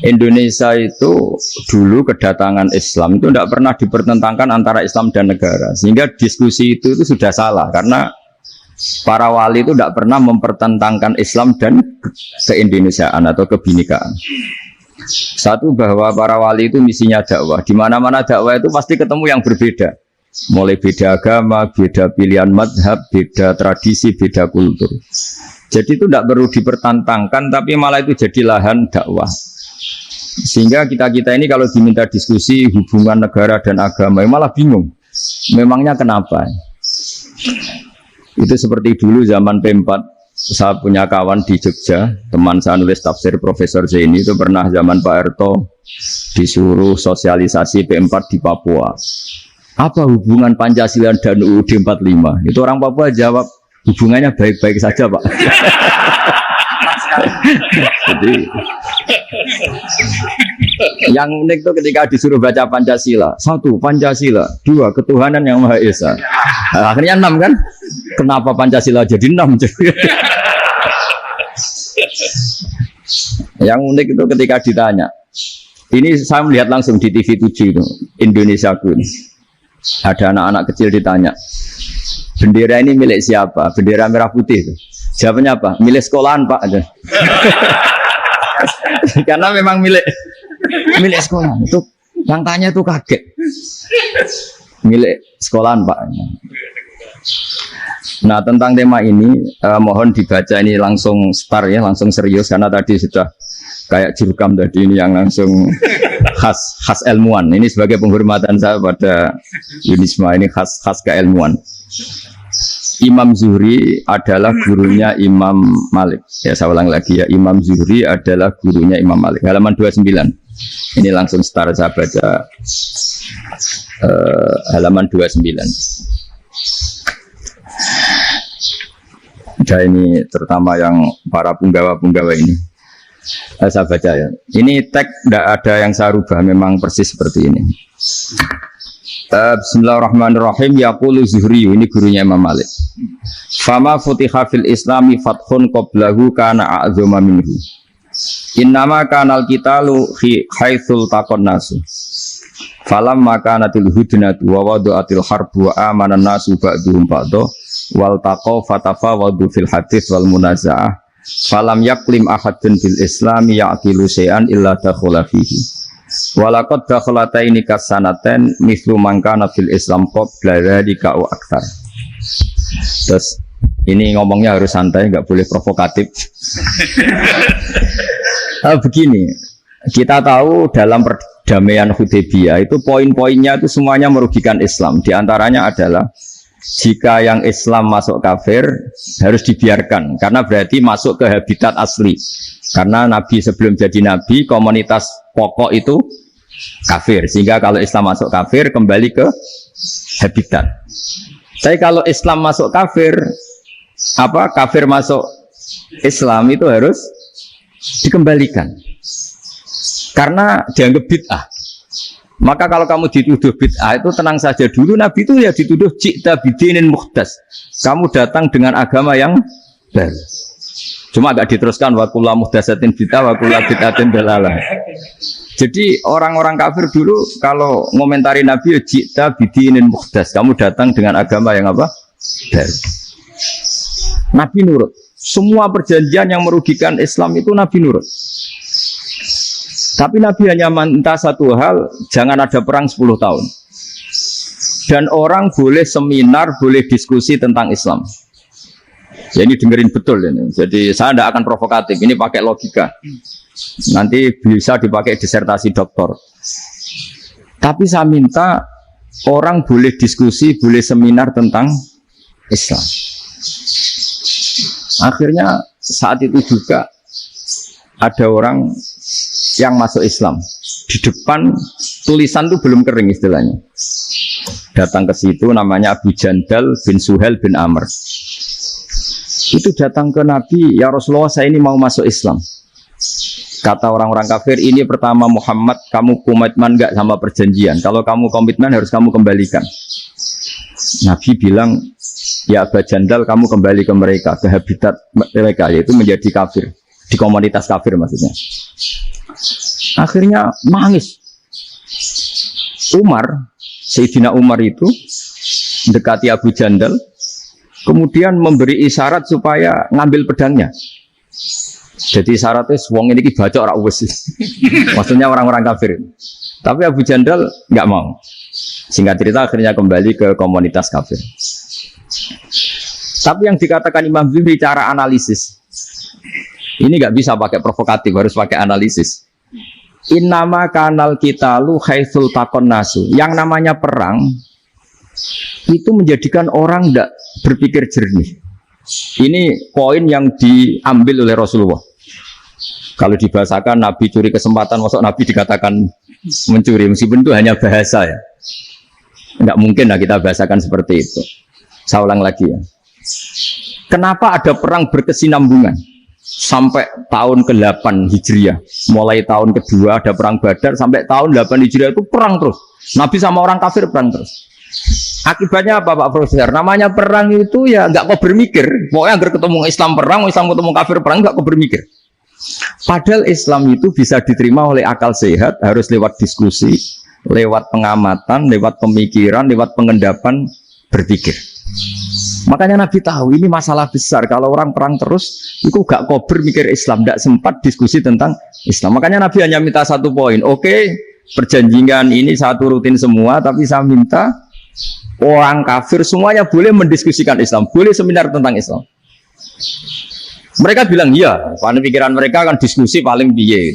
Indonesia itu dulu kedatangan Islam itu tidak pernah dipertentangkan antara Islam dan negara, sehingga diskusi itu sudah salah karena para wali itu tidak pernah mempertentangkan Islam dan keindonesiaan atau kebinekaan. Satu, bahwa para wali itu misinya dakwah. Di mana-mana dakwah itu pasti ketemu yang berbeda. Mulai beda agama, beda pilihan madhab, beda tradisi, beda kultur. Jadi itu tidak perlu dipertentangkan, tapi malah itu jadi lahan dakwah. Sehingga kita-kita ini kalau diminta diskusi hubungan negara dan agama malah bingung. Memangnya kenapa? Itu seperti dulu zaman P4, saya punya kawan di Jogja, teman saya nulis tafsir Profesor Zaini itu pernah zaman Pak Harto disuruh sosialisasi P4 di Papua. Apa hubungan Pancasila dan UUD 45? Itu orang Papua jawab, hubungannya baik-baik saja Pak. Jadi yang unik itu ketika disuruh baca Pancasila, 1 Pancasila, 2 ketuhanan yang Maha Esa. Akhirnya 6 kan? Kenapa Pancasila jadi 6? Yang unik itu ketika ditanya, ini saya melihat langsung di TV 7 itu, Indonesia Queen. Ada anak-anak kecil ditanya, bendera ini milik siapa? Bendera merah putih itu. Jawabannya apa? Milik sekolahan Pak. Karena memang milik sekolah. Itu yang tanya itu kaget. Milik sekolahan Pak. Nah, tentang tema ini mohon dibaca ini langsung start ya, langsung serius karena tadi sudah kayak jurkam tadi ini yang langsung khas ilmuwan. Ini sebagai penghormatan saya pada Yunisma, ini khas keilmuan. Imam Zuhri adalah gurunya Imam Malik. Ya, saya ulang lagi ya, Imam Zuhri adalah gurunya Imam Malik. Halaman 29. Ini langsung start saya baca halaman 29. Nah, ini terutama yang para punggawa-punggawa ini. Saya baca ya. Ini teks tidak ada yang saya rubah, memang persis seperti ini. Bismillahirrahmanirrahim. Yaqulu Zuhri, ini gurunya Imam Malik. Fama futiha fil islami fathun qablahu kana a'zama minhu. Innama kanal qitalu haitsul taqon nasu. Falamma kanatil hudnatu wa wada'atil harbu wa amana nasu ba'duhum ba'da wal taqaw fatafawadu fil hadits wal munaza'ah. Falam yaklim ahadun bil islami ya'tilu syai'an illa dakhala fihi. Walaqad dakhalataini kasanaten mithlu mangkana fil Islam qabla dzalika wa aktsar. Terus ini ngomongnya harus santai, enggak boleh provokatif. Begini, kita tahu dalam perdamaian Hudaybiyah itu poin-poinnya itu semuanya merugikan Islam. Di antaranya adalah jika yang Islam masuk kafir harus dibiarkan karena berarti masuk ke habitat asli. Karena Nabi sebelum jadi Nabi komunitas pokok itu kafir, sehingga kalau Islam masuk kafir kembali ke habitat. Tapi kalau Islam masuk kafir, kafir masuk Islam itu harus dikembalikan karena dianggap bid'ah. Maka kalau kamu dituduh bid'ah itu tenang saja dulu, Nabi itu ya dituduh ji'ta bidinin muhdas, kamu datang dengan agama yang baru. Cuma agak diteruskan wa kullu muhdatsatin bid'ah wa kullu bid'atin dalalah. Jadi orang-orang kafir dulu kalau ngomentari Nabi ji'ta bidinin muhdas, kamu datang dengan agama yang apa? Baru. Nabi nurut. Semua perjanjian yang merugikan Islam itu Nabi nurut. Tapi Nabi hanya minta satu hal, jangan ada perang 10 tahun. Dan orang boleh seminar, boleh diskusi tentang Islam. Ya ini dengerin betul ini. Jadi saya tidak akan provokatif, ini pakai logika. Nanti bisa dipakai disertasi doktor. Tapi saya minta orang boleh diskusi, boleh seminar tentang Islam. Akhirnya saat itu juga ada orang yang masuk Islam. Di depan tulisan itu belum kering istilahnya. Datang ke situ namanya Abu Jandal bin Suhail bin Amr. Itu datang ke Nabi, ya Rasulullah saya ini mau masuk Islam. Kata orang-orang kafir, ini pertama Muhammad, kamu komitmen enggak sama perjanjian? Kalau kamu komitmen harus kamu kembalikan. Nabi bilang, ya Abu Jandal kamu kembali ke mereka, ke habitat mereka, yaitu menjadi kafir. Di komunitas kafir maksudnya. Akhirnya nangis. Sayyidina Umar itu mendekati Abu Jandal, kemudian memberi isyarat supaya ngambil pedangnya. Jadi syaratnya wong ini baca ora wis. Maksudnya orang-orang kafir. Tapi Abu Jandal nggak mau. Singkat cerita akhirnya kembali ke komunitas kafir. Tapi yang dikatakan Imam Zuhri cara analisis ini nggak bisa pakai provokatif, harus pakai analisis. Innama kanal qitalu haitsul taqon nasu. Yang namanya perang itu menjadikan orang tidak berpikir jernih. Ini poin yang diambil oleh Rasulullah. Kalau dibahasakan Nabi curi kesempatan, masuk Nabi dikatakan mencuri, meskipun itu hanya bahasa ya. Enggak mungkin lah kita bahasakan seperti itu. Saya ulang lagi ya. Kenapa ada perang berkesinambungan sampai tahun ke-8 Hijriah? Mulai tahun kedua ada perang Badar sampai tahun 8 Hijriah itu perang terus. Nabi sama orang kafir perang terus. Akibatnya apa Pak Profesor? Namanya perang itu ya nggak kau bermikir. Pokoknya agar ketemu Islam perang, Islam ketemu kafir perang nggak kau bermikir. Padahal Islam itu bisa diterima oleh akal sehat, harus lewat diskusi, lewat pengamatan, lewat pemikiran, lewat pengendapan berpikir. Makanya Nabi tahu ini masalah besar. Kalau orang perang terus, itu gak kober mikir Islam, tidak sempat diskusi tentang Islam. Makanya Nabi hanya minta satu poin. Oke, perjanjian ini satu rutin semua, tapi saya minta orang kafir semuanya boleh mendiskusikan Islam, boleh seminar tentang Islam. Mereka bilang iya, karena pikiran mereka kan diskusi paling biye.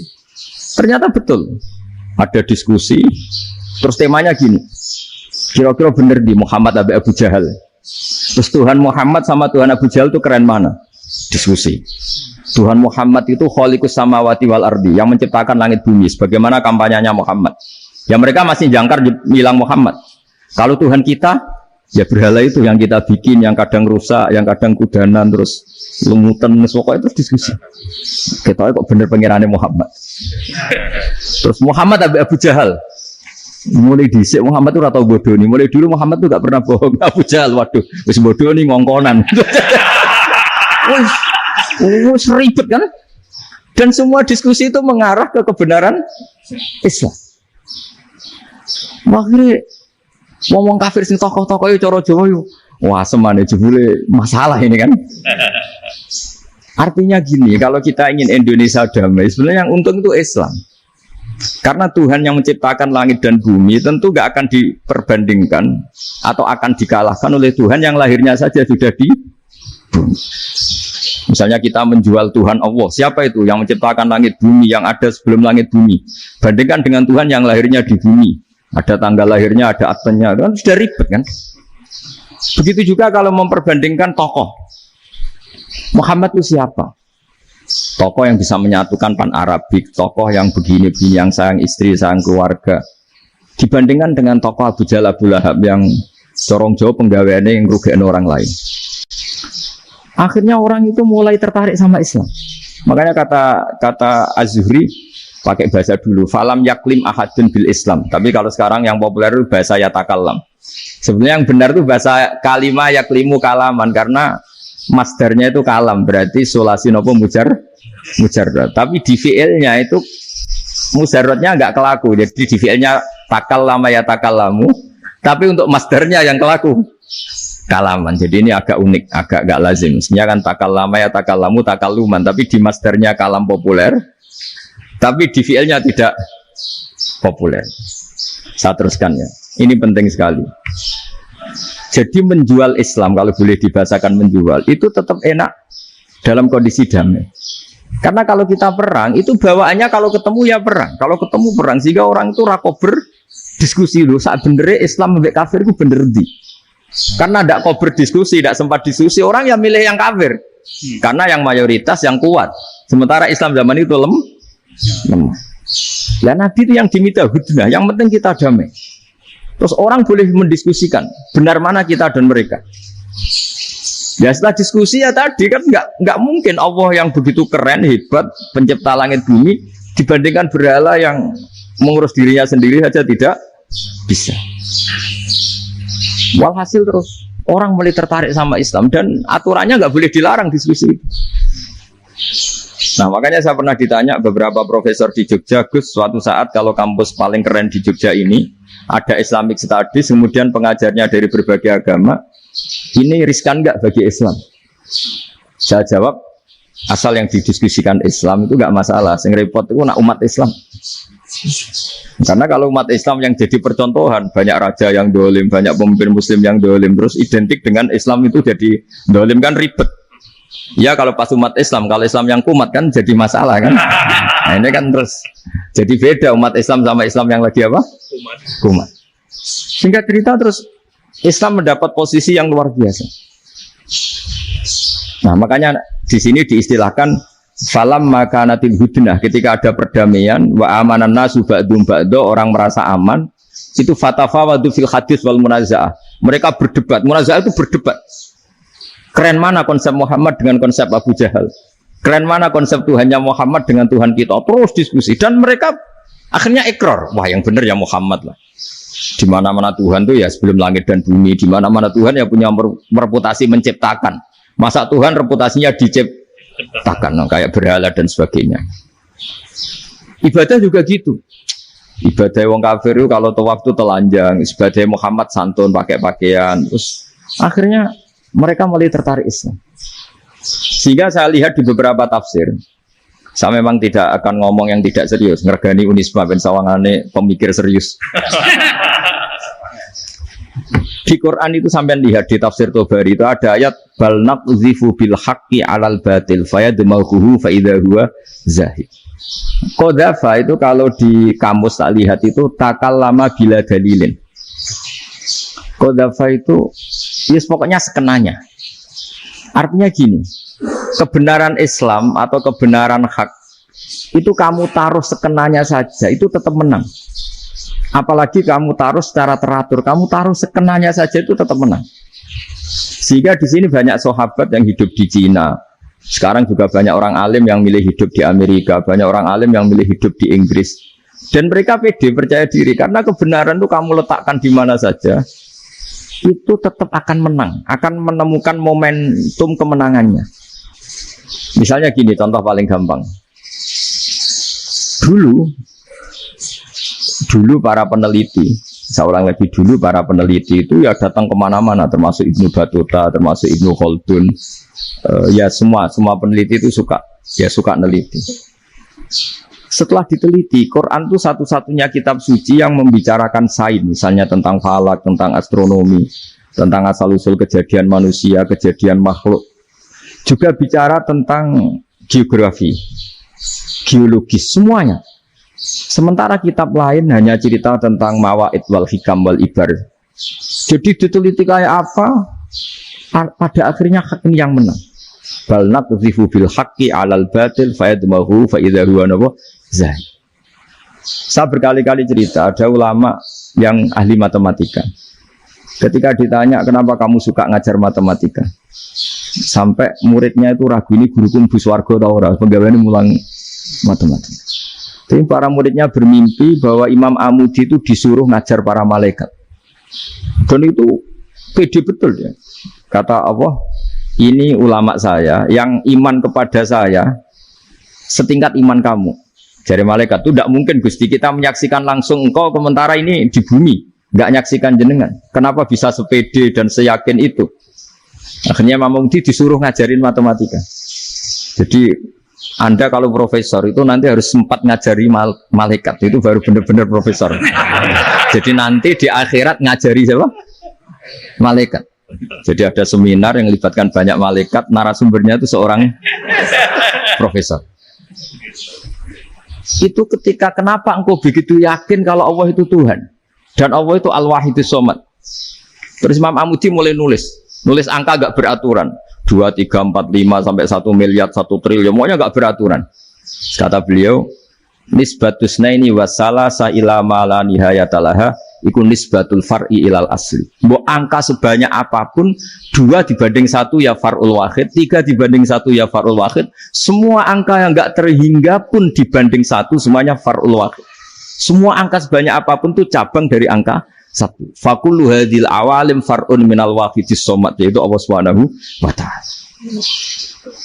Ternyata betul, ada diskusi. Terus temanya gini, kira-kira bener di Muhammad Abu Jahal. Terus Tuhan Muhammad sama Tuhan Abu Jahal itu keren mana? Diskusi. Tuhan Muhammad itu khaliqus samawati wal ardi, yang menciptakan langit bumi. Sebagaimana kampanyenya Muhammad. Ya mereka masih jangkar bilang Muhammad. Kalau Tuhan kita, ya berhala itu yang kita bikin, yang kadang rusak, yang kadang kudanan, terus lumutan, pokoknya itu diskusi. Kita kok bener pengirannya Muhammad. Terus Muhammad Abu Jahal. Mulai dhisik Muhammad itu ratau bodoh nih. Mulai dulu Muhammad itu gak pernah bohong. Abu Jahal, waduh, wis bodoh nih ngongkonan. Wis ribet kan? Dan semua diskusi itu mengarah ke kebenaran Islam. Makanya ngomong kafir sing tokoh-tokoh itu coro Jawa yo. Wah, semane jebule masalah ini kan. Artinya gini, kalau kita ingin Indonesia damai, sebenarnya yang untung itu Islam. Karena Tuhan yang menciptakan langit dan bumi tentu gak akan diperbandingkan atau akan dikalahkan oleh Tuhan yang lahirnya saja sudah di bumi. Misalnya kita menjual Tuhan Allah, siapa itu yang menciptakan langit bumi, yang ada sebelum langit bumi, bandingkan dengan Tuhan yang lahirnya di bumi, ada tanggal lahirnya, ada aktennya, kan sudah ribet kan. Begitu juga kalau memperbandingkan tokoh, Muhammad itu siapa? Tokoh yang bisa menyatukan pan-Arabik, tokoh yang begini-begini, yang sayang istri, sayang keluarga, dibandingkan dengan tokoh Abu Jahal, Abu Lahab yang corong jauh penggaweannya yang rugiin orang lain. Akhirnya orang itu mulai tertarik sama Islam. Makanya kata Az-Zuhri pakai bahasa dulu, falam yaklim ahadun bil Islam. Tapi kalau sekarang yang populer itu bahasa yatakallam. Sebenarnya yang benar itu bahasa kalimah yaklimu kalaman, karena masdarnya itu kalam, berarti sulasi nopo mujarrad. Tapi di fi'ilnya itu mujarradnya enggak kelaku. Jadi di fi'ilnya takallama ya takallamu, tapi untuk masdarnya yang kelaku kalaman. Jadi ini agak unik, agak enggak lazim. Sebenarnya kan takallama ya takallamu takalluman, tapi di masdarnya kalam populer, tapi di fi'ilnya tidak populer. Saya teruskan ya. Ini penting sekali. Jadi menjual Islam, kalau boleh dibahasakan menjual, itu tetap enak dalam kondisi damai. Karena kalau kita perang, itu bawaannya kalau ketemu ya perang. Kalau ketemu perang, sehingga orang itu rakober diskusi dulu. Saat benernya Islam sampai kafir itu bener di. Karena tidak kober diskusi, tidak sempat diskusi, orang yang milih yang kafir. Karena yang mayoritas yang kuat. Sementara Islam zaman itu lemah. Nah, Nabi itu yang diminta hudnah, yang penting kita damai. Terus orang boleh mendiskusikan benar mana kita dan mereka. Ya setelah diskusi ya tadi kan nggak mungkin Allah yang begitu keren hebat pencipta langit bumi dibandingkan berhala yang mengurus dirinya sendiri saja tidak bisa. Walhasil terus orang mulai tertarik sama Islam dan aturannya nggak boleh dilarang diskusi. Nah makanya saya pernah ditanya beberapa profesor di Jogja, Gus, suatu saat kalau kampus paling keren di Jogja ini ada Islamic Studies, kemudian pengajarnya dari berbagai agama, ini riskan nggak bagi Islam? Saya jawab, asal yang didiskusikan Islam itu nggak masalah. Sing repot itu nak umat Islam. Karena kalau umat Islam yang jadi percontohan, banyak raja yang dolim, banyak pemimpin muslim yang dolim, terus identik dengan Islam itu jadi dolim kan ribet. Ya kalau pas umat Islam, kalau Islam yang kumat kan jadi masalah kan. Nah ini kan terus jadi beda umat Islam sama Islam yang lagi apa? Kumat. Sehingga cerita terus Islam mendapat posisi yang luar biasa. Nah makanya di sini diistilahkan falam makanatil hudnah, ketika ada perdamaian wa amanan nasu ba'dum ba'do, orang merasa aman, itu fatafawadu fil hadis wal munazaah. Mereka berdebat, munazaah itu berdebat. Keren mana konsep Muhammad dengan konsep Abu Jahal? Keren mana konsep Tuhannya Muhammad dengan Tuhan kita? Terus diskusi dan mereka akhirnya ikrar, wah yang benar ya Muhammad lah. Di mana-mana Tuhan tuh ya sebelum langit dan bumi, di mana-mana Tuhan ya punya reputasi menciptakan. Masa Tuhan reputasinya diciptakan, no, kayak berhala dan sebagainya. Ibadah juga gitu. Ibadah wong kafir itu kalau tawaf itu telanjang, ibadah Muhammad santun pakai pakaian. Terus akhirnya mereka mulai tertarik Islam. Sehingga saya lihat di beberapa tafsir, saya memang tidak akan ngomong yang tidak serius, ngergani Unisba ben sawangane pemikir serius. Di Quran itu sampai lihat di tafsir Tobari itu ada ayat bal naqzifu bil haqqi 'alal batil fayadmaghuhu fa idza huwa zahid. Qadzafa itu kalau di kamus tak lihat itu takallama bila dalilin. Qadzafa itu yes, pokoknya sekenanya. Artinya gini, kebenaran Islam atau kebenaran hak itu kamu taruh sekenanya saja itu tetap menang. Apalagi kamu taruh secara teratur, kamu taruh sekenanya saja itu tetap menang. Sehingga di sini banyak sahabat yang hidup di Cina. Sekarang juga banyak orang alim yang milih hidup di Amerika, banyak orang alim yang milih hidup di Inggris. Dan mereka pede, percaya diri karena kebenaran itu kamu letakkan di mana saja, itu tetap akan menang, akan menemukan momentum kemenangannya. Misalnya gini, contoh paling gampang. Dulu para peneliti, seorang lagi dulu para peneliti itu ya datang kemana-mana, termasuk Ibnu Battuta, termasuk Ibnu Khaldun, ya semua peneliti itu suka neliti. Setelah diteliti, Quran itu satu-satunya kitab suci yang membicarakan sains, misalnya tentang falak, tentang astronomi, tentang asal-usul kejadian manusia, kejadian makhluk. Juga bicara tentang geografi, geologis, semuanya. Sementara kitab lain hanya cerita tentang mawaid wal hikam wal ibar. Jadi diteliti kayak apa, pada akhirnya hak ini yang menang. Bal naqzifu bil haqqi 'alal batil fayadmaghu fa idza huwa zahid. Saya berkali-kali cerita, ada ulama yang ahli matematika. Ketika ditanya kenapa kamu suka ngajar matematika, sampai muridnya itu ragu, ini guruku mlebu swarga ta ora, penggaweane mulang matematika. Jadi para muridnya bermimpi bahwa Imam Amudi itu disuruh ngajar para malaikat. Dan itu pede betul ya. Kata Allah, ini ulama saya yang iman kepada saya setingkat iman kamu. Jadi malaikat itu tidak mungkin Gusti kita menyaksikan langsung engkau, sementara ini di bumi nggak nyaksikan jenengan. Kenapa bisa sepede dan seyakin itu? Akhirnya Imam Amudi disuruh ngajarin matematika. Jadi Anda kalau profesor itu nanti harus sempat ngajari malaikat, itu baru benar-benar profesor. Jadi nanti di akhirat ngajari siapa? Malaikat. Jadi ada seminar yang melibatkan banyak malaikat, narasumbernya itu seorang profesor. Itu ketika kenapa engkau begitu yakin kalau Allah itu Tuhan dan Allah itu Al-Wahidus Shomad. Terus Imam Amudi mulai nulis angka gak beraturan. 2, 3, 4, 5 sampai 1 miliar, 1 triliun, semuanya enggak beraturan. Kata beliau, nisbatus naini wasalasa ila ma la nihayatalaha iku nisbatul far'i ilal asli. Mbok angka sebanyak apapun, 2 dibanding 1 ya far'ul wahid, 3 dibanding 1 ya far'ul wahid. Semua angka yang enggak terhingga pun dibanding 1 semuanya far'ul wahid. Semua angka sebanyak apapun itu cabang dari angka 1. Fakullu hadil awalim far'un minal wahidis somad, yaitu Allah Subhanahu wa ta'ala.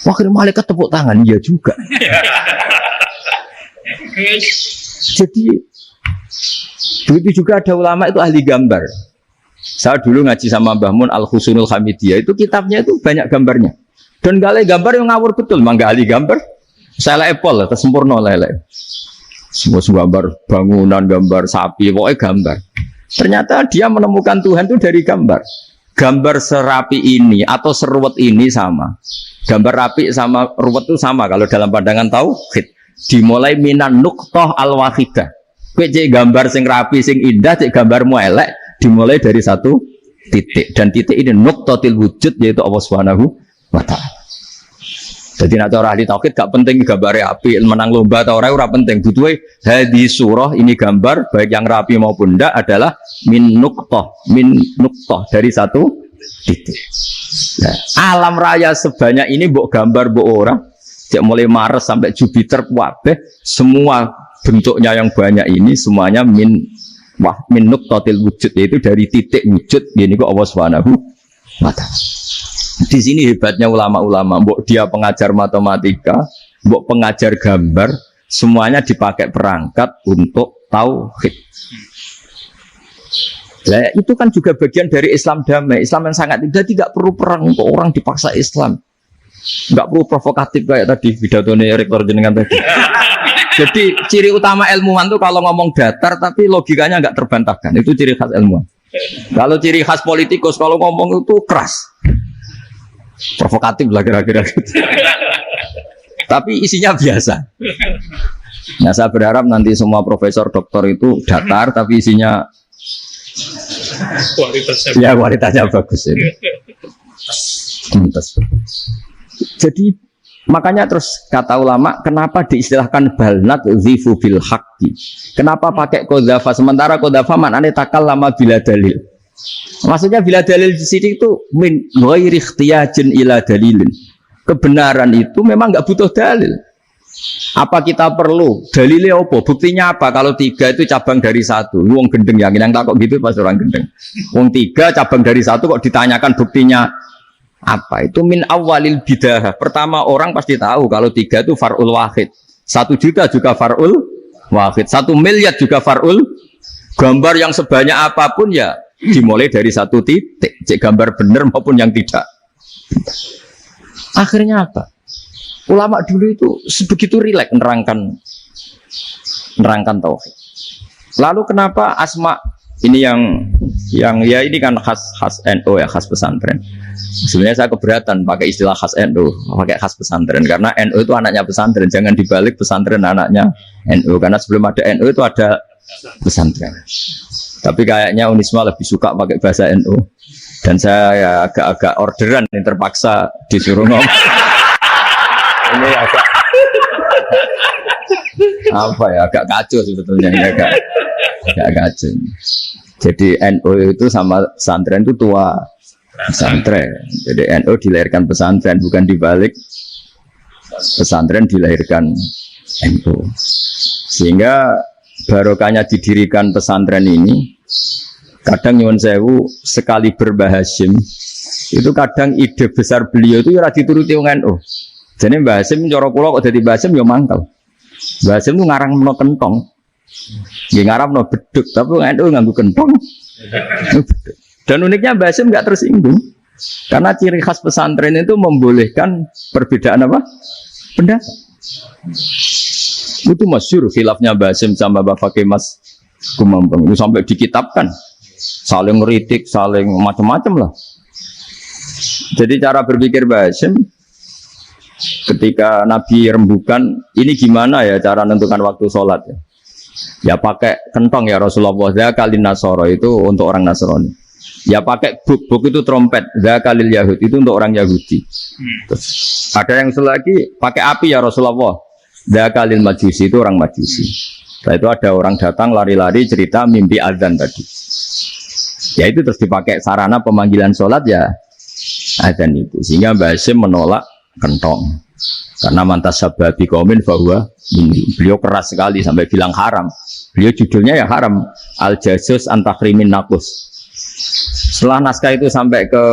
Wakil malaikat tepuk tangan, iya juga. Jadi begitu juga ada ulama itu ahli gambar. Saya dulu ngaji sama Mbah Mun Al-Husunul Hamidiyah, itu kitabnya itu banyak gambarnya. Dan gale gambar yang ngawur betul, memang gak ahli gambar. Saya Apple, tersempurna lele. Semua gambar bangunan, gambar sapi, pokoknya gambar. Ternyata dia menemukan Tuhan itu dari gambar. Gambar serapi ini atau seruwet ini sama. Gambar rapi sama ruwet itu sama kalau dalam pandangan tauhid. Dimulai minan nuqtah al-wahidah. Kowe cek gambar sing rapi, sing indah, cek gambarmu elek, dimulai dari satu titik. Dan titik ini nuqtatil wujud, yaitu Allah Subhanahu wa ta'ala. Jadi nak cara ahli tauhid gak penting gambarnya api, menang lomba atau ora penting. Butuhe hadis surah ini gambar baik yang rapi maupun ndak adalah min nuqtah dari satu titik. Nah, alam raya sebanyak ini mbok gambar mbok ora, cek mulai Mars sampai Jupiter kabeh semua bentuknya yang banyak ini semuanya min nuqtatil wujud, yaitu dari titik wujud ini kok Allah Subhanahu wa ta'ala. Di sini hebatnya ulama-ulama, mbok dia pengajar matematika, mbok pengajar gambar, semuanya dipakai perangkat untuk tauhid. Nah, itu kan juga bagian dari Islam damai, Islam yang sangat tidak perlu perang untuk orang dipaksa Islam. Enggak perlu provokatif kayak tadi pidatonya rektor jenengan tadi. Jadi ciri utama ilmuwan itu kalau ngomong datar tapi logikanya enggak terbantahkan. Itu ciri khas ilmuwan. Kalau ciri khas politikus kalau ngomong itu keras. Provokatif lah kira-kira gitu. Tapi isinya biasa. Nah, saya berharap nanti semua profesor doktor itu datar tapi isinya kualitasnya bagus ini. Jadi makanya terus kata ulama, kenapa diistilahkan balnat zifu bil haqqi? Kenapa pakai qadzafa sementara qadzafa maknanya takallama bila dalil? Maksudnya bila dalil di sini itu min ghairi ikhtiyajin ila dalilin. Kebenaran itu memang enggak butuh dalil. Apa kita perlu dalilnya apa? Buktinya apa? Kalau 3 itu cabang dari 1. Wong gendeng yang takut gitu pas orang gendeng. Wong 3 cabang dari 1 kok ditanyakan buktinya apa? Itu min awalil bidah. Pertama orang pasti tahu kalau 3 itu far'ul wahid. 1 juta juga far'ul wahid. 1 miliar juga far'ul. Gambar yang sebanyak apapun ya dimulai dari 1 titik, cek gambar benar maupun yang tidak. Akhirnya apa? Ulama dulu itu sebegitu rileks menerangkan tauhid. Lalu kenapa asma ini yang ya ini kan khas NU ya, khas pesantren. Sebenarnya saya keberatan pakai istilah khas NU, pakai khas pesantren karena NU itu anaknya pesantren, jangan dibalik pesantren anaknya NU karena sebelum ada NU itu ada pesantren. Tapi kayaknya Unisma lebih suka pakai bahasa NU. Dan saya ya agak-agak orderan yang terpaksa disuruh ngomong. Ini agak apa ya, agak kacau sebetulnya ini agak kacau. Jadi NU itu sama pesantren itu tua pesantren. Jadi NU dilahirkan pesantren, bukan dibalik pesantren dilahirkan NU. Sehingga barokahnya didirikan pesantren ini, kadang nyuwun sewu sekali berbahasa itu kadang ide besar beliau itu ya dituruti wong NU. Jadi Mbah Hasim cara kula kok dadi Mbah Hasim ya mangkel. Mbah Hasim ku ngarang meno kentong. Nggih ngarang meno beduk, tapi wong NU nganggo kentong. Dan uniknya Mbah Hasim enggak tersinggung. Karena ciri khas pesantren itu membolehkan perbedaan apa? Pendapat. Itu masyhur khilafnya Mbah Hasim sama Mbah Fakih Mas Kumambang itu sampai dikitabkan, saling ngeritik, saling macam-macam lah. Jadi cara berpikir Mbah Hasim ketika Nabi rembukan, ini gimana ya cara menentukan waktu sholat ya? Ya pakai kentong ya Rasulullah, zakalin nasoro itu untuk orang Nasrani. Ya pakai buk itu trompet, zakalil Yahud itu untuk orang Yahudi. Terus ada yang lagi pakai api ya Rasulullah, zakalil Majusi itu orang Majusi. Setelah itu ada orang datang lari-lari cerita mimpi azan tadi. Ya itu terus dipakai sarana pemanggilan sholat ya azan itu. Sehingga Mbah Hasim menolak kentong. Karena mantas sababi qaumin bahwa ini. Beliau keras sekali sampai bilang haram. Beliau judulnya ya haram. Al-Jasus Antahrimin Nakus. Setelah naskah itu sampai ke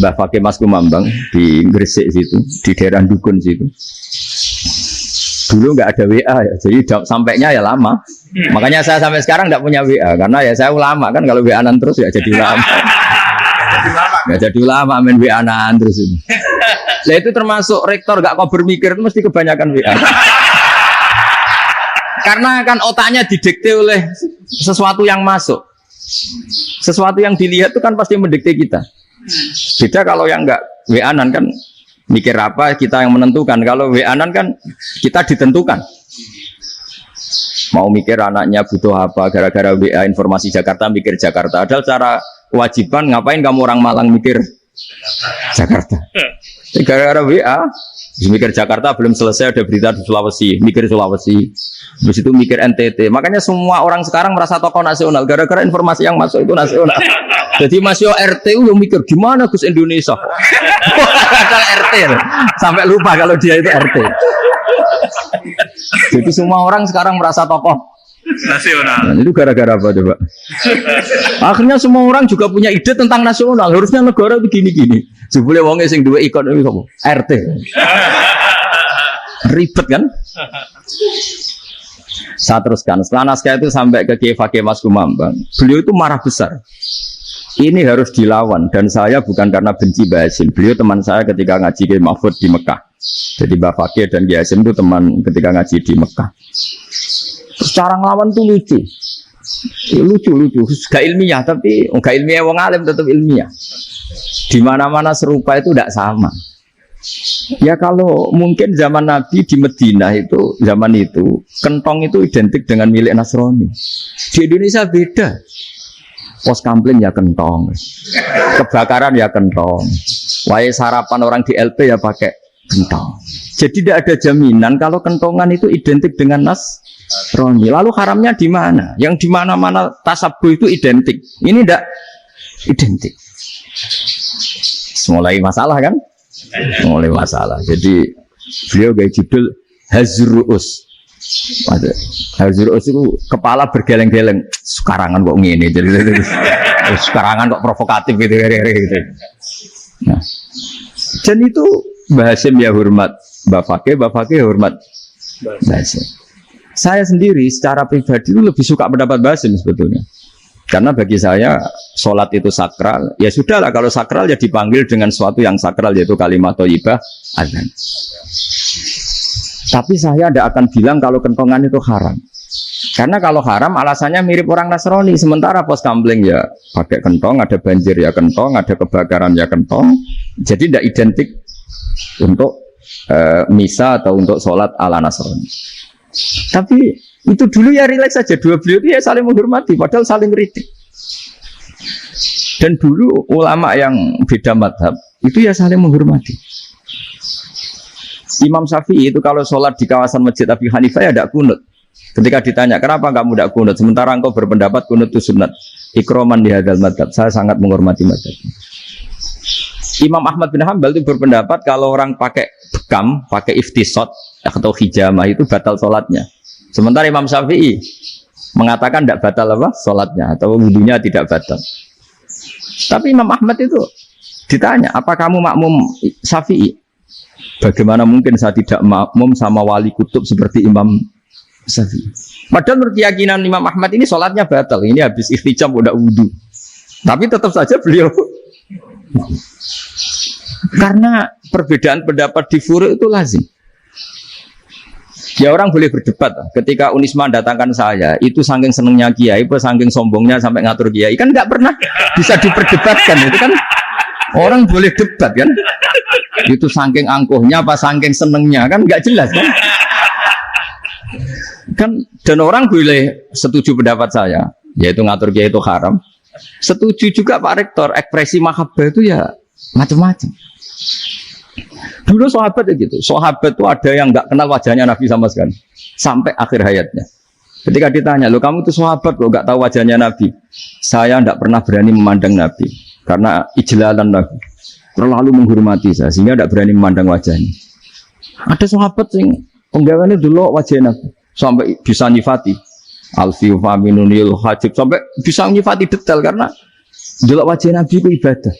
Mbah Fakih Mas Kumambang di Gresik situ, di daerah Dukun situ. Dulu nggak ada WA ya, jadi sampainya ya lama. Makanya saya sampai sekarang nggak punya WA karena ya saya ulama kan, kalau WA-an terus ya jadi ulama. Nggak jadi ulama main WA-an terus itu. Nah itu termasuk rektor nggak kau bermikir itu mesti kebanyakan WA. Karena kan otaknya didikte oleh sesuatu yang masuk. Sesuatu yang dilihat itu kan pasti mendikte kita. Beda kalau yang enggak WA-an kan mikir apa kita yang menentukan. Kalau WA-an kan kita ditentukan. Mau mikir anaknya butuh apa gara-gara WA informasi Jakarta mikir Jakarta. Ada cara kewajiban ngapain kamu orang Malang mikir Jakarta. Gara-gara WA mikir Jakarta belum selesai ada berita di Sulawesi, mikir Sulawesi. Habis itu mikir NTT. Makanya semua orang sekarang merasa tokoh nasional gara-gara informasi yang masuk itu nasional. Jadi masih RT itu mikir gimana Gus Indonesia. Ada RT sampai lupa kalau dia itu RT. Jadi semua orang sekarang merasa tokoh nasional. Nah, itu gara-gara apa coba? Akhirnya semua orang juga punya ide tentang nasional. Harusnya negara itu gini-gini. Sebelum wongnya sing duwe ikon itu apa? RT. Ribet kan? Saya teruskan. Setelah naskah itu sampai ke Kiai Fakih Mas Kumambang, beliau itu marah besar. Ini harus dilawan dan saya bukan karena benci Mbah Hasim. Beliau teman saya ketika ngaji Kiai Mahfud di Mekah. Jadi Mbah Fakih dan Kiai Hasim itu teman ketika ngaji di Mekah. Cara ngelawan tuh lucu. Lucu. Gak ilmiah tapi gak ilmiah wong alim tetap ilmiah. Di mana-mana serupa itu tidak sama. Ya kalau mungkin zaman Nabi di Madinah itu zaman itu kentong itu identik dengan milik Nasrani. Di Indonesia beda. Pos kampleng ya kentong, kebakaran ya kentong, wae sarapan orang di LP ya pakai kentong. Jadi tidak ada jaminan kalau kentongan itu identik dengan Nasrani. Lalu haramnya di mana? Yang di mana-mana tasabuh itu identik. Ini tidak identik. Mulai masalah kan? Mulai masalah. Jadi beliau gaya judul Hazruus. Hazruus itu kepala bergeleng-geleng. Sekarangan kok ngene. Jadi sekarangan kok provokatif gitu. Nah, dan itu Mbah Hasim ya hormat Mbah Fakih hormat Mbah Hasim. Saya sendiri secara pribadi itu lebih suka pendapat Mbah Hasim sebetulnya. Karena bagi saya sholat itu sakral, ya sudahlah kalau sakral ya dipanggil dengan sesuatu yang sakral yaitu kalimat thayyibah azan. Tapi saya tidak akan bilang kalau kentongan itu haram. Karena kalau haram alasannya mirip orang Nasrani. Sementara pos kampleng ya pakai kentong, ada banjir ya kentong, ada kebakaran ya kentong. Jadi tidak identik untuk misa atau untuk sholat ala Nasrani. Tapi itu dulu ya rileks saja, dua beliau itu ya saling menghormati, padahal saling kritik. Dan dulu ulama yang beda madhab itu ya saling menghormati. Imam Syafi'i itu kalau sholat di kawasan Masjid Abi Hanifah ya tidak kunut. Ketika ditanya kenapa kamu tidak kunut, sementara engkau berpendapat kunut itu sunat. Ikroman di hadal madhab, saya sangat menghormati madhab. Imam Ahmad bin Hanbal itu berpendapat kalau orang pakai bekam, pakai iftisot atau hijamah itu batal sholatnya. Sementara Imam Syafi'i mengatakan tidak batal apa sholatnya atau wudunya tidak batal. Tapi Imam Ahmad itu ditanya, apa kamu makmum Syafi'i? Bagaimana mungkin saya tidak makmum sama wali kutub seperti Imam Syafi'i? Padahal menurut keyakinan Imam Ahmad ini sholatnya batal. Ini habis ikhtiqam udah wudu. Tapi tetap saja beliau karena perbedaan pendapat di furu' itu lazim. Ya orang boleh berdebat. Ketika Unisma datangkan saya, itu saking senengnya kiai, saking sombongnya sampai ngatur kiai, kan nggak pernah bisa diperdebatkan. Itu kan orang boleh debat kan? Itu saking angkuhnya apa saking senengnya kan nggak jelas kan? Kan dan orang boleh setuju pendapat saya, yaitu ngatur kiai itu haram. Setuju juga Pak Rektor, ekspresi mahabbah itu ya macam-macam. Dulu sahabat gitu, sahabat itu ada yang nggak kenal wajahnya Nabi sama sekali sampai akhir hayatnya. Ketika ditanya, lo kamu itu sahabat kok nggak tahu wajahnya Nabi? Saya tidak pernah berani memandang Nabi karena ijlalan Nabi, terlalu menghormati saya sehingga tidak berani memandang wajahnya. Ada sahabat yang penggawaannya dulu wajah Nabi sampai bisa nyifati Alfi Faminunil Hajib sampai bisa nyifati detail karena Delok wajah Nabi itu ibadah.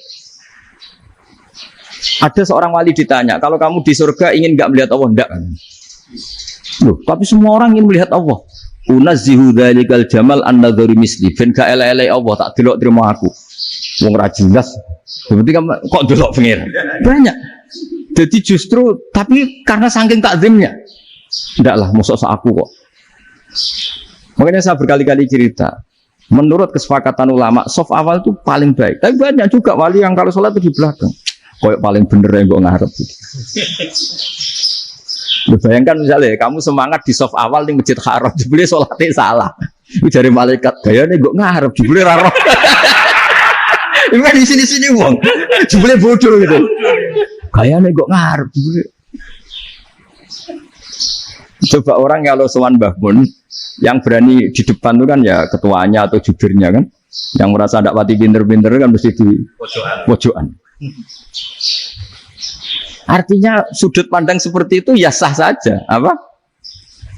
Ada seorang wali ditanya, kalau kamu di surga ingin nggak melihat Allah? Enggak. Loh, tapi semua orang ingin melihat Allah. Unazzihu dzalikal jamal an-nadhari misli. Ben gak elek-elek Allah tak delok terima aku. Wong ra jelas. Berarti kok delok pengen. Banyak. Jadi justru tapi karena saking takzimnya. Ndaklah mosok sak aku kok. Makanya saya berkali-kali cerita. Menurut kesepakatan ulama, soft awal itu paling baik. Tapi banyak juga wali yang kalau sholat itu di belakang. Koyok paling bener yang gue ngarep gitu. Lu bayangkan misalnya kamu semangat di soft awal di masjid haram, jebule sholatnya salah. Itu dari malaikat gaya nih gue ngarep, jebule raro. Ini di sini wong, jebule bodoh gitu. Gaya nih gue ngarep, jebule. Coba orang kalau sowan Mbah Mun, yang berani di depan itu kan ya ketuanya atau jubirnya kan, yang merasa tidak pati pinter-pinter kan mesti di pojokan. Artinya sudut pandang seperti itu ya sah saja, apa?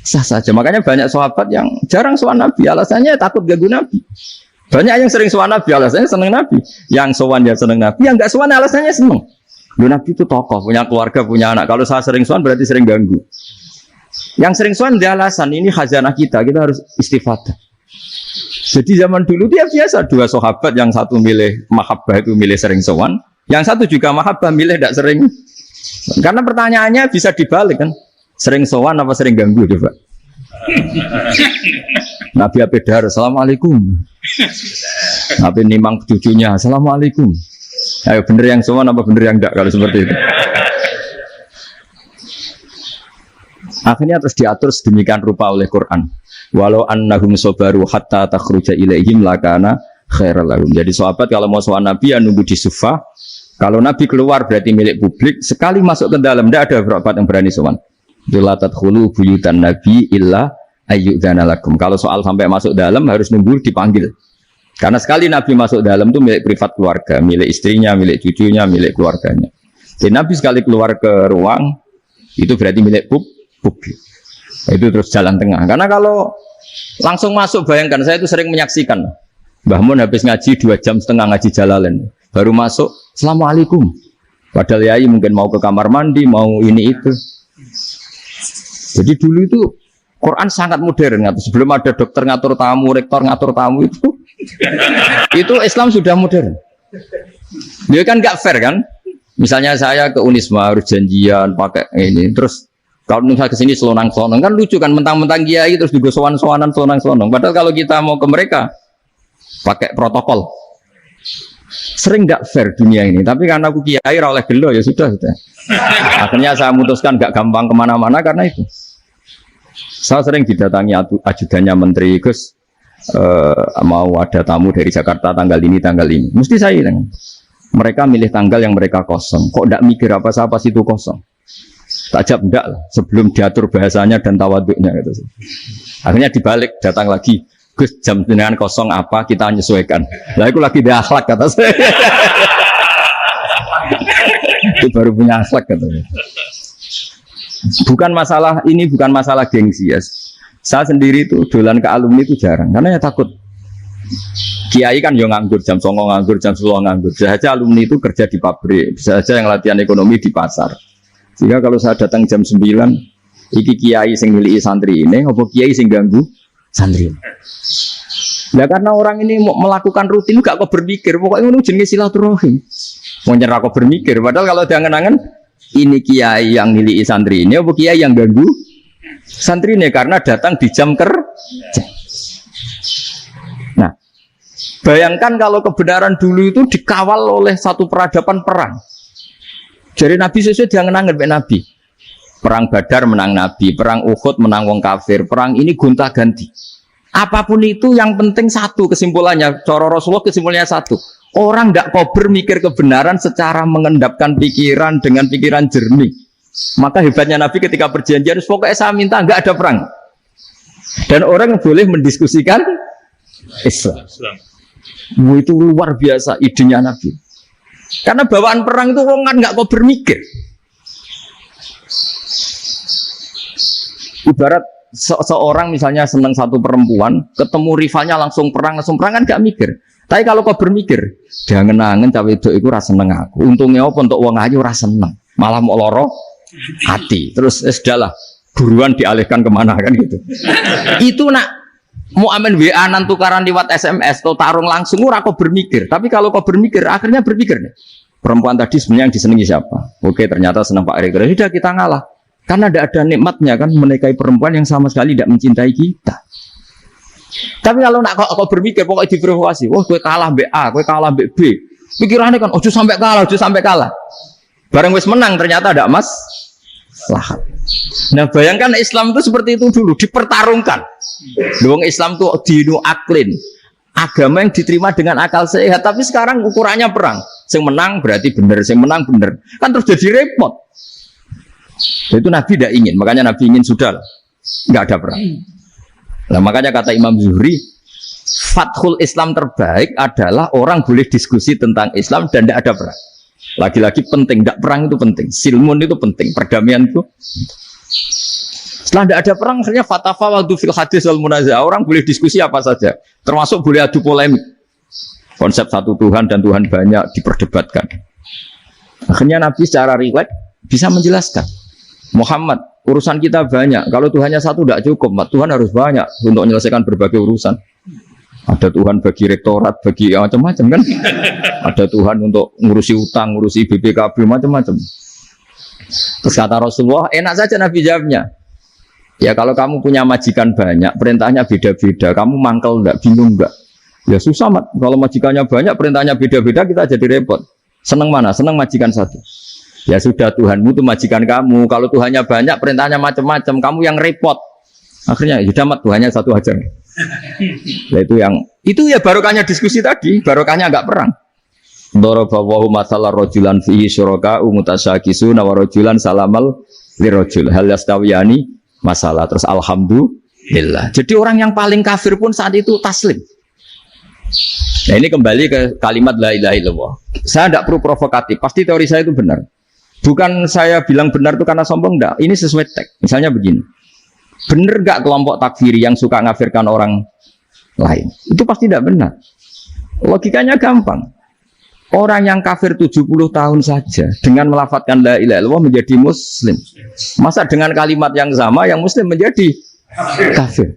Sah saja. Makanya banyak sahabat yang jarang sowan Nabi, alasannya takut ganggu Nabi. Banyak yang sering sowan Nabi, alasannya seneng Nabi. Yang sowan ya seneng Nabi, yang enggak sowan alasannya seneng. Loh, Nabi itu tokoh, punya keluarga, punya anak. Kalau saya sering sowan berarti sering ganggu. Yang sering sowan dia alasan ini khazanah kita harus istifadah. Jadi zaman dulu dia biasa dua sahabat, yang satu milih mahabbah itu milih sering sowan. Yang satu juga mahabbah milih tidak sering. Karena pertanyaannya bisa dibalik kan. Sering sowan apa sering ganggu coba. Nabi Abedar, assalamualaikum. Nabi nimang cucunya, assalamualaikum. Ayo bener yang sowan apa bener yang enggak kalau seperti itu. Akhirnya terus diatur sedemikian rupa oleh Quran. Walau annahum sabaru hatta takhruja ilaihim lakana khairal lahum. Jadi sahabat kalau mau sowan Nabi ya nunggu di sufa. Kalau Nabi keluar berarti milik publik. Sekali masuk ke dalam tidak ada sahabat yang berani sowan. La tadkhulu buyutan Nabi illa ayyudzana lakum. Kalau soal sampai masuk dalam harus nunggu dipanggil. Karena sekali Nabi masuk dalam itu milik privat keluarga, milik istrinya, milik cucunya, milik keluarganya. Jadi Nabi sekali keluar ke ruang itu berarti milik publik. Itu terus jalan tengah. Karena kalau langsung masuk, bayangkan saya itu sering menyaksikan. Mbah Mun habis ngaji 2,5 jam ngaji Jalalain. Baru masuk, assalamualaikum. Padahal yai mungkin mau ke kamar mandi, mau ini itu. Jadi dulu itu Quran sangat modern. Sebelum ada dokter ngatur tamu, rektor ngatur tamu itu Islam sudah modern. Dia kan nggak fair kan? Misalnya saya ke Unisma harus janjian pakai ini, terus kalau misalnya kesini selonang-selonang kan lucu kan, mentang-mentang kiai terus juga sowan-sowanan selonang-selonang. Padahal kalau kita mau ke mereka pakai protokol. Sering nggak fair dunia ini, tapi karena aku kiai oleh gelo ya sudah. Akhirnya saya memutuskan nggak gampang kemana-mana karena itu. Saya sering didatangi ajudannya Menteri Gus, mau ada tamu dari Jakarta tanggal ini, mesti saya bilang, mereka milih tanggal yang mereka kosong. Kok nggak mikir apa itu kosong? Tak jawab enggak lah, sebelum diatur bahasanya dan tawaduknya gitu. Akhirnya dibalik, datang lagi. Gus, jam dengan kosong apa kita menyesuaikan. Lah aku lagi di akhlak kata saya. Itu baru punya akhlak katanya. Bukan masalah ini, bukan masalah gengsi ya. Saya sendiri itu dolan ke alumni itu jarang karena ya takut. Kiai kan yang nganggur jam 09.00 nganggur, jam 10.00 nganggur. Bisa saja alumni itu kerja di pabrik, bisa saja yang latihan ekonomi di pasar. Sehingga kalau saya datang jam 9, iki kiai sing miliki santri ini, apa kiai sing ganggu santri. Ya karena orang ini mau melakukan rutin gak kok berpikir, pokoknya ngono jenenge silaturahim. Mau nyerah kok berpikir, padahal kalau diangen-angen ini kiai yang miliki santri ini, apa kiai yang ganggu santri ini karena datang di jam kerja. Nah, bayangkan kalau kebenaran dulu itu dikawal oleh satu peradaban perang. Jadi Nabi sesuai diangen-angen Nabi. Perang Badar menang Nabi, perang Uhud menang wong kafir, perang ini gonta-ganti. Apapun itu yang penting satu kesimpulannya, cara Rasulullah kesimpulannya satu. Orang tidak kober mikir kebenaran secara mengendapkan pikiran dengan pikiran jernih. Maka hebatnya Nabi ketika perjanjian, pokoknya saya minta nggak ada perang. Dan orang boleh mendiskusikan Islam. Itu luar biasa idenya Nabi. Karena bawaan perang itu orang kan nggak kober mikir. Ibarat seorang misalnya senang satu perempuan, ketemu rivalnya langsung perang kan gak mikir. Tapi kalau kau berpikir, jangan nangen cawe itu ora seneng aku. Untungnya apa untuk wong ayu ora seneng, malah mau loro hati. Terus sudahlah, buruan dialihkan kemana kan gitu. Itu nak mau amen WA nan tukaran lewat SMS atau tarung langsung ora kau berpikir. Tapi kalau kau berpikir, akhirnya berpikir nih. Perempuan tadi sebenarnya yang disenangi siapa? Oke, ternyata senang Pak Erick. Sudah kita ngalah. Karena tidak ada nikmatnya kan menikahi perempuan yang sama sekali tidak mencintai kita. Tapi kalau nak kau berpikir pokoknya diprovokasi, wah gue kalah mbek A, gue kalah mbek B. Pikirannya kan ojo sampai kalah. Bareng wis menang ternyata ada emas lahat. Nah bayangkan Islam itu seperti itu dulu, dipertarungkan. Luang Islam itu dinu aklin, agama yang diterima dengan akal sehat. Tapi sekarang ukurannya perang. Yang menang berarti benar, yang menang benar. Kan terus jadi repot. Itu Nabi tidak ingin, makanya Nabi ingin sudah nggak ada perang. Nah, makanya kata Imam Zuhri, fathul Islam terbaik adalah orang boleh diskusi tentang Islam dan tidak ada perang. Lagi-lagi penting, tidak perang itu penting, silmun itu penting, perdamaian itu. Setelah tidak ada perang, akhirnya fatafa waktu fil hadis wal munazah, orang boleh diskusi apa saja, termasuk boleh adu polemik. Konsep satu Tuhan dan Tuhan banyak diperdebatkan. Akhirnya Nabi secara rileks bisa menjelaskan, Muhammad, urusan kita banyak. Kalau Tuhannya satu tidak cukup, Tuhan harus banyak untuk menyelesaikan berbagai urusan. Ada Tuhan bagi rektorat, bagi macam-macam kan. Ada Tuhan untuk ngurusi utang, ngurusi BPKB, macam-macam. Terus kata Rasulullah, enak saja Nabi jawabnya. Ya kalau kamu punya majikan banyak, perintahnya beda-beda, kamu mangkel enggak, bingung enggak? Ya susah, Mat. Kalau majikannya banyak, perintahnya beda-beda, kita jadi repot. Senang mana? Senang majikan satu. Ya sudah, Tuhanmu itu majikan kamu. Kalau Tuhannya banyak, perintahnya macam-macam, kamu yang repot. Akhirnya sudah Mat, Tuhannya satu aja. Nah, itu ya barokahnya diskusi tadi, barokahnya enggak perang. Daraballahu mathalan rajulan fihi syuraka mutasyakisuna wa rajulan salamal lirajul hal yastawiyani masalah. Terus alhamdulillah. Jadi orang yang paling kafir pun saat itu taslim. Nah ini kembali ke kalimat la ilaha illallah. Saya tidak perlu provokatif, pasti teori saya itu benar. Bukan saya bilang benar itu karena sombong, enggak. Ini sesuai teks. Misalnya begini, benar enggak kelompok takfiri yang suka ngafirkan orang lain? Itu pasti tidak benar. Logikanya gampang. Orang yang kafir 70 tahun saja dengan melafadzkan la ilaha illallah menjadi muslim. Masa dengan kalimat yang sama yang muslim menjadi kafir?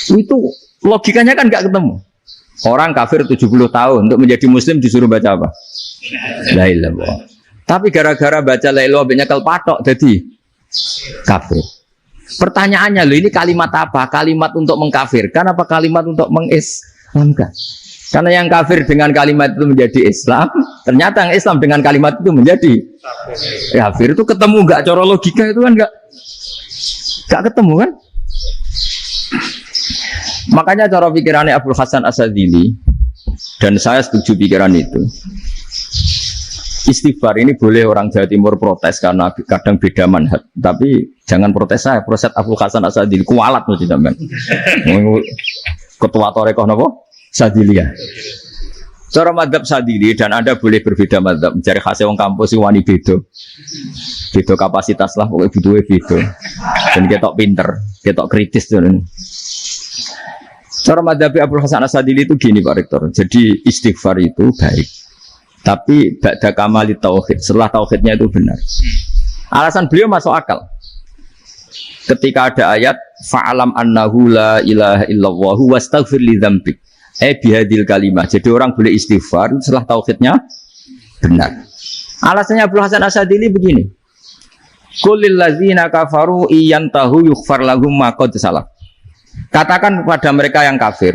Itu logikanya kan enggak ketemu. Orang kafir 70 tahun untuk menjadi muslim disuruh baca apa? La ilaha illallah. Tapi gara-gara baca la ilaha illallah nyekel patok jadi kafir. Pertanyaannya, loh ini kalimat apa? Kalimat untuk mengkafirkan apa kalimat untuk mengislamkan? Karena yang kafir dengan kalimat itu menjadi Islam, ternyata yang Islam dengan kalimat itu menjadi kafir. Itu ketemu enggak? Cara logika itu kan enggak ketemu kan? Makanya cara pikirannya Abdul Hasan Asadili, dan saya setuju pikiran itu. Istighfar ini boleh orang Jawa Timur protes karena kadang beda manhaj, tapi jangan protes saya, protes Abdul Hasan Asadili kualat mesti sampean. Ketua Torekoh napa? Sadiliyah. Cara madzhab Sadili, dan Anda boleh berbeda madzhab, mencari khasnya wong kampus wani beda. Beda kapasitas lah, pokoknya butuhnya beda. Dan ketok pinter, ketok kritis tuh. Cara madzhab Abdul Hasan Asadili itu gini Pak Rektor. Jadi istighfar itu baik, tapi ba'da kamali tauhid, setelah tauhidnya itu benar. Alasan beliau masuk akal. Ketika ada ayat fa'alam annahu la ilaha illallah wastaghfir li dzambik. Bihadil kalimah. Jadi orang boleh istighfar setelah tauhidnya benar. Alasannya Abdul Hasan Asadili begini. Qulil ladzina kafaru iyantahu yughfar lahum ma qad salaf. Katakan kepada mereka yang kafir,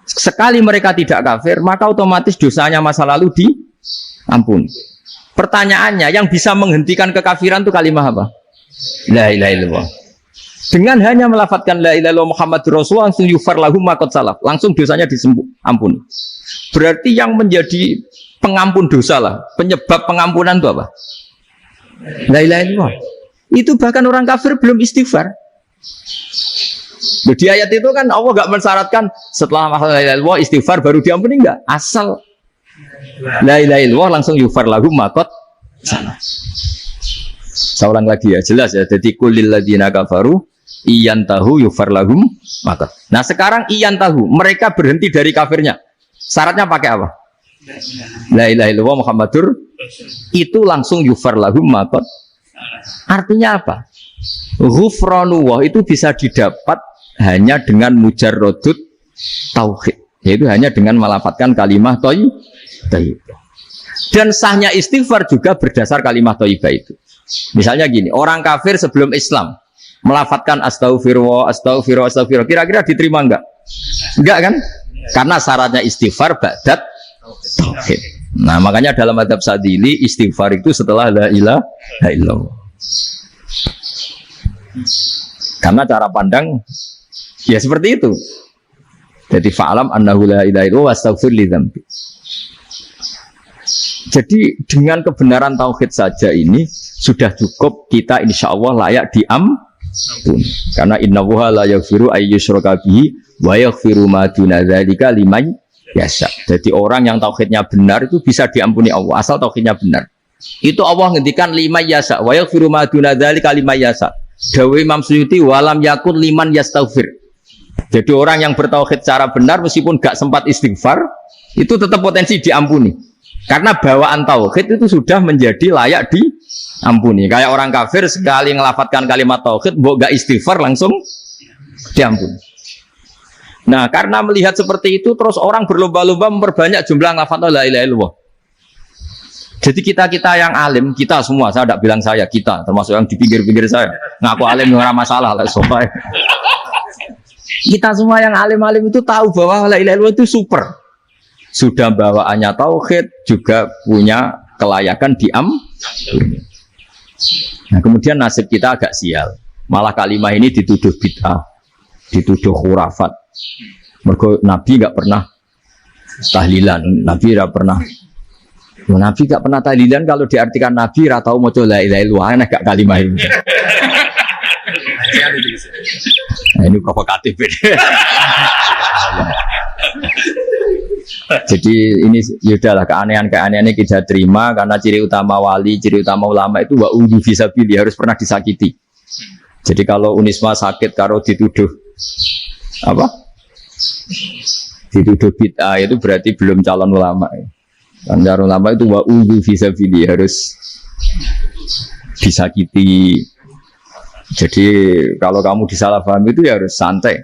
sekali mereka tidak kafir, maka otomatis dosanya masa lalu diampuni. Pertanyaannya, yang bisa menghentikan kekafiran itu kalimat apa? La ilaha illallah. Dengan hanya melafadzkan la ilaha illallah Muhammadur Rasulullah, langsung yufar lahum ma qad salaf, langsung dosanya diampuni. Berarti yang menjadi pengampun dosa lah, penyebab pengampunan itu apa? La ilaha illallah. Itu bahkan orang kafir belum istighfar. Di ayat itu kan Allah enggak mensyaratkan setelah la ilaha illallah istighfar baru diampuni, enggak. Asal la ilaha illallah langsung yufar lahum ma qad salaf. Saya ulang lagi ya, jelas ya. Jadi kulil ladzina kafaru iyan tahu yufar lahum maka. Nah sekarang iyan tahu mereka berhenti dari kafirnya. Syaratnya pakai apa? La ilaha illallah Muhammadur itu langsung yufar lahum maka. Artinya apa? Ghufranullah itu bisa didapat hanya dengan mujarrodut tauhid, yaitu hanya dengan melafadzkan kalimah thayyibah. Dan sahnya istighfar juga berdasar kalimah thayyibah itu. Misalnya gini, orang kafir sebelum Islam melafadzkan astaghfirullah, astaghfirullah, astaghfirullah, kira-kira diterima enggak? Enggak kan? Karena syaratnya istighfar ba'dat tauhid. Nah, makanya dalam adab Sadili istighfar itu setelah la ilaha illallah. Karena cara pandang ya seperti itu. Jadi fa'alam annahu la ilaha illallah wastaghfir li dzambi. Jadi dengan kebenaran tauhid saja ini sudah cukup kita insya Allah layak diampun. Karena innallaha la yaghfiru ayyusyraka bihi wa yaghfiru ma duna dzalika liman yasha. Jadi orang yang tauhidnya benar itu bisa diampuni Allah asal tauhidnya benar. Itu Allah ngendikan liman yasha wa yaghfiru ma duna dzalika liman yasha. Dawe Imam Suyuti walam yakun liman yastaghfir. Jadi orang yang bertauhid secara benar meskipun gak sempat istighfar itu tetap potensi diampuni. Karena bawaan tauhid itu sudah menjadi layak diampuni. Kayak orang kafir sekali ngelafatkan kalimat tauhid, mbok gak istighfar langsung diampuni. Nah, karena melihat seperti itu, terus orang berlomba-lomba memperbanyak jumlah ngelafat la ilaha illallah. Jadi kita yang alim, kita semua, saya tidak bilang saya, kita, termasuk yang di pinggir-pinggir saya, ngaku alim nggak masalah lah, soalnya. Kita semua yang alim-alim itu tahu bahwa la ilaha illallah itu super. Sudah bawaannya tauhid juga punya kelayakan Nah kemudian nasib kita agak sial. Malah kalimah ini dituduh bid'ah, dituduh khurafat. Mergo Nabi nggak pernah tahlilan, Nabi nggak pernah. Nabi nggak pernah tahlilan kalau diartikan Nabi ratau mau la ilaha illallah aneh gak kalimah ini. Nah, ini provokatif. Jadi ini yaudahlah keanehan-keanehan ini kita terima karena ciri utama wali, ciri utama ulama itu wa'udhu fisabilillah harus pernah disakiti. Jadi kalau Unisma sakit kalau dituduh apa? Dituduh bid'ah itu berarti belum calon ulama. Kan calon ulama itu wa'udhu fisabilillah harus disakiti. Jadi kalau kamu disalahpahami itu ya harus santai.